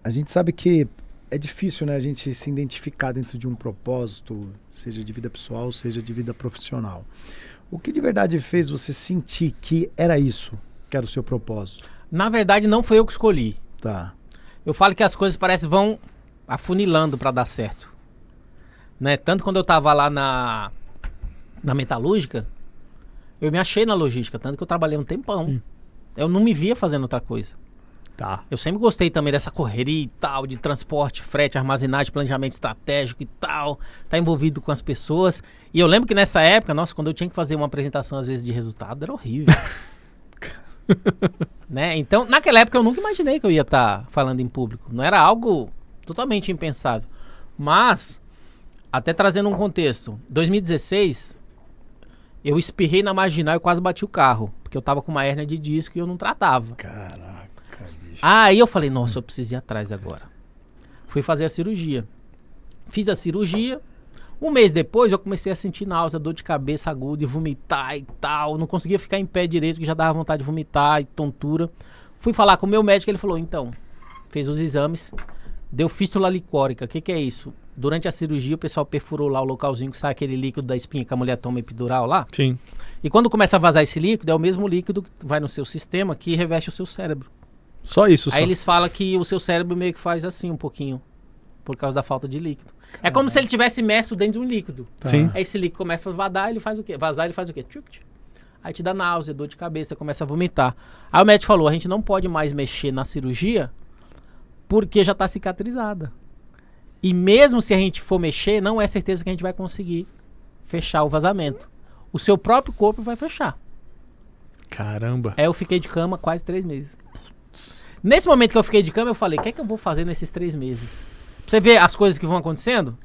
A gente sabe que é difícil, né, a gente se identificar dentro de um propósito, seja de vida pessoal, seja de vida profissional. O que de verdade fez você sentir que era isso, que era o seu propósito? Na verdade, não foi eu que escolhi. Tá. Eu falo que as coisas parecem vão afunilando para dar certo. Né? Tanto quando eu tava lá na metalúrgica, eu me achei na logística, tanto que eu trabalhei um tempão. Eu não me via fazendo outra coisa. Tá. Eu sempre gostei também dessa correria e tal, de transporte, frete, armazenagem, planejamento estratégico e tal, tá envolvido com as pessoas. E eu lembro que nessa época, nossa, quando eu tinha que fazer uma apresentação às vezes de resultado, era horrível. Né? Então, naquela época eu nunca imaginei que eu ia estar falando em público. Não era algo totalmente impensável. Mas, até trazendo um contexto, 2016, eu espirrei na marginal e quase bati o carro, porque eu tava com uma hérnia de disco e eu não tratava. Caraca, bicho. Aí eu falei, nossa, eu preciso ir atrás agora. Fui fazer a cirurgia. Fiz a cirurgia. Um mês depois eu comecei a sentir náusea, dor de cabeça aguda e vomitar e tal. Não conseguia ficar em pé direito, que já dava vontade de vomitar e tontura. Fui falar com o meu médico, ele falou, então, fez os exames, deu fístula licórica. O que é isso? Durante a cirurgia o pessoal perfurou lá o localzinho que sai aquele líquido da espinha que a mulher toma epidural lá. Sim. E quando começa a vazar esse líquido, é o mesmo líquido que vai no seu sistema que reveste o seu cérebro. Só isso, só. Aí eles falam que o seu cérebro meio que faz assim um pouquinho, por causa da falta de líquido. É como se ele tivesse imerso dentro de um líquido. Tá. Sim. Aí esse líquido começa a vazar, ele faz o quê? Vazar, ele faz o quê? Tchuc, tchuc. Aí te dá náusea, dor de cabeça, começa a vomitar. Aí o médico falou, a gente não pode mais mexer na cirurgia porque já está cicatrizada. E mesmo se a gente for mexer, não é certeza que a gente vai conseguir fechar o vazamento. O seu próprio corpo vai fechar. Caramba. Aí eu fiquei de cama quase 3 meses. Nesse momento que eu fiquei de cama, eu falei, o que é que eu vou fazer nesses 3 meses? Pra você ver as coisas que vão acontecendo.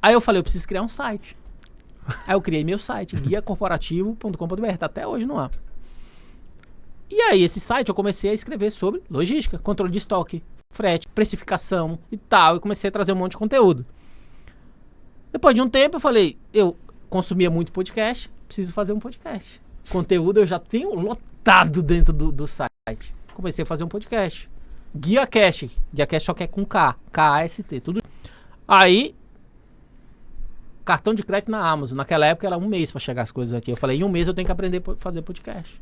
Aí eu falei, eu preciso criar um site. Aí eu criei meu site, guiacorporativo.com.br, tá até hoje no ar. E aí esse site eu comecei a escrever sobre logística, controle de estoque, frete, precificação e tal. Eu comecei a trazer um monte de conteúdo. Depois de um tempo eu falei, eu consumia muito podcast, preciso fazer um podcast. Conteúdo eu já tenho lotado dentro do site. Comecei a fazer um podcast. GuiaCast. GuiaCast só que é com K. K-A-S-T. Tudo. Aí, cartão de crédito na Amazon. Naquela época era 1 mês pra chegar as coisas aqui. Eu falei, em 1 mês eu tenho que aprender a fazer podcast.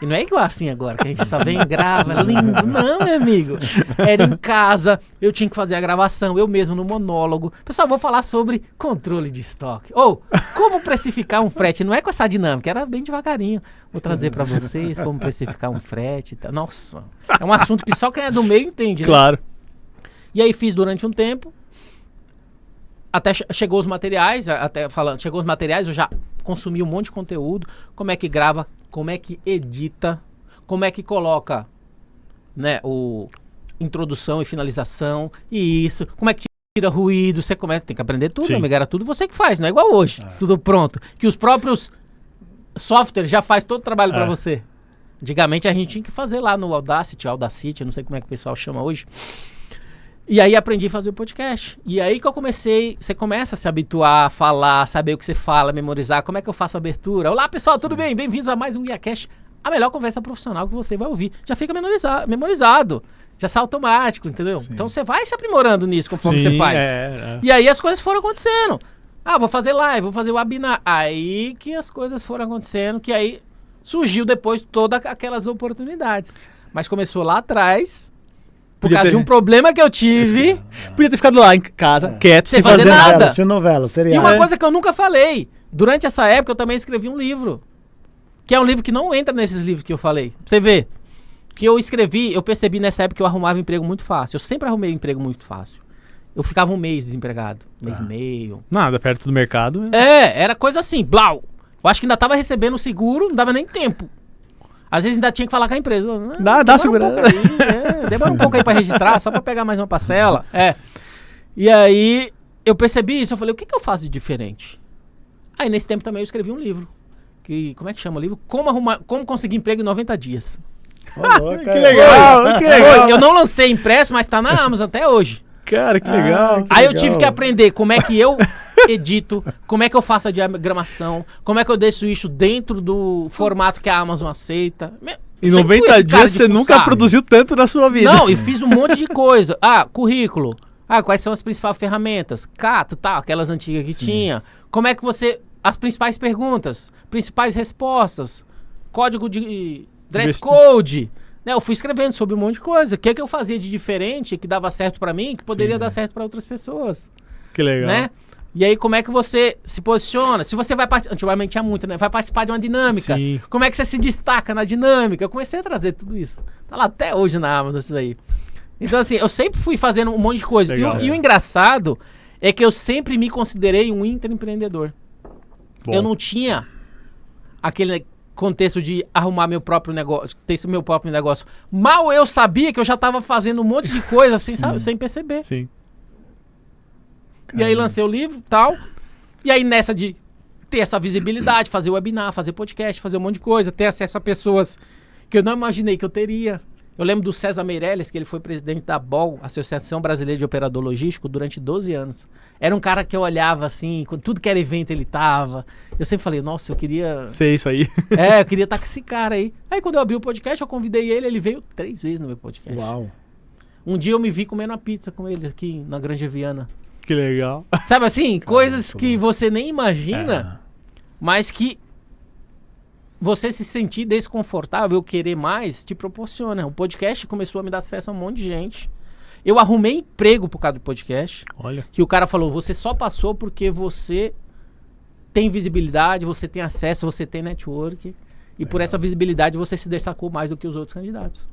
E não é igual assim agora, que a gente só vem e grava, lindo. Não, meu amigo. Era em casa, eu tinha que fazer a gravação, eu mesmo no monólogo. Pessoal, vou falar sobre controle de estoque. Ou, como precificar um frete. Não é com essa dinâmica, era bem devagarinho. Vou trazer pra vocês como precificar um frete. Nossa, é um assunto que só quem é do meio entende, né? Claro. E aí fiz durante um tempo. Até chegou os materiais, chegou os materiais, eu já consumi um monte de conteúdo. Como é que grava, como é que edita, como é que coloca, né, introdução e finalização, e isso, como é que tira ruído, você tem que aprender tudo, amigo, era tudo você que faz, não é igual hoje, tudo pronto, que os próprios softwares já faz todo o trabalho para você. Antigamente a gente tinha que fazer lá no Audacity, não sei como é que o pessoal chama hoje. E aí aprendi a fazer o podcast. E aí que eu comecei, você começa a se habituar a falar, saber o que você fala, memorizar, como é que eu faço a abertura. Olá pessoal, tudo bem? Bem-vindos a mais um GuiaCast, a melhor conversa profissional que você vai ouvir. Já fica memorizado, já sai automático, entendeu? Sim. Então você vai se aprimorando nisso conforme você faz. E aí as coisas foram acontecendo. Vou fazer live, vou fazer webinar. Aí que as coisas foram acontecendo, que aí surgiu depois todas aquelas oportunidades. Mas começou lá atrás... Por causa de um problema que eu tive. Podia ter ficado lá em casa, quieto, sem fazer nada. Sem novela, seria. E uma coisa que eu nunca falei. Durante essa época eu também escrevi um livro. Que é um livro que não entra nesses livros que eu falei. Pra você ver. Que eu escrevi, eu percebi nessa época que eu arrumava emprego muito fácil. Eu sempre arrumei emprego muito fácil. Eu ficava 1 mês desempregado. 1 mês e meio. Nada, perto do mercado. Era coisa assim, blau. Eu acho que ainda tava recebendo o seguro, não dava nem tempo. Às vezes ainda tinha que falar com a empresa. Dá segurança. Demora um pouco aí pra registrar, só pra pegar mais uma parcela. E aí eu percebi isso, eu falei, o que eu faço de diferente? Aí nesse tempo também eu escrevi um livro. Como é que chama o livro? Como conseguir emprego em 90 dias. Que legal, que legal. Eu não lancei impresso, mas tá na Amazon até hoje. Cara, que legal. Aí eu tive que aprender como é que eu edito, como é que eu faço a diagramação, como é que eu deixo isso dentro do formato que a Amazon aceita. Em Eu sempre fui 90 esse cara dias de você nunca fuçar. produziu tanto na sua vida. Não, e fiz um monte de coisa. Ah, currículo. Ah, quais são as principais ferramentas? Cato, tal, aquelas antigas que Sim. tinha. Como é que você... As principais perguntas, principais respostas, código de dress code. Né, eu fui escrevendo sobre um monte de coisa. O que é que eu fazia de diferente, que dava certo pra mim, que poderia dar certo pra outras pessoas. Que legal. Né? E aí, como é que você se posiciona? Se você vai participar... Antigamente tinha muito, né? Vai participar de uma dinâmica. Sim. Como é que você se destaca na dinâmica? Eu comecei a trazer tudo isso. Tá lá até hoje na Amazon isso daí. Então, assim, eu sempre fui fazendo um monte de coisa. Legal. E o engraçado é que eu sempre me considerei um intraempreendedor. Bom. Eu não tinha aquele contexto de arrumar meu próprio negócio, ter esse meu próprio negócio. Mal eu sabia que eu já estava fazendo um monte de coisa assim, sabe, sem perceber. Sim. E aí lancei o livro e tal. E aí nessa de ter essa visibilidade, fazer webinar, fazer podcast, fazer um monte de coisa, ter acesso a pessoas que eu não imaginei que eu teria. Eu lembro do César Meirelles, que ele foi presidente da ABOL, Associação Brasileira de Operador Logístico, durante 12 anos. Era um cara que eu olhava assim, com tudo que era evento ele tava. Eu sempre falei, nossa, eu queria... Sei isso aí. eu queria estar com esse cara aí. Aí quando eu abri o podcast, eu convidei ele veio 3 vezes no meu podcast. Uau. Um dia eu me vi comendo uma pizza com ele aqui na Granja Viana. Que legal. Sabe assim, coisas que você nem imagina, mas que você se sentir desconfortável, querer mais, te proporciona. O podcast começou a me dar acesso a um monte de gente. Eu arrumei emprego por causa do podcast. Olha. Que o cara falou, você só passou porque você tem visibilidade, você tem acesso, você tem network. E por essa visibilidade você se destacou mais do que os outros candidatos.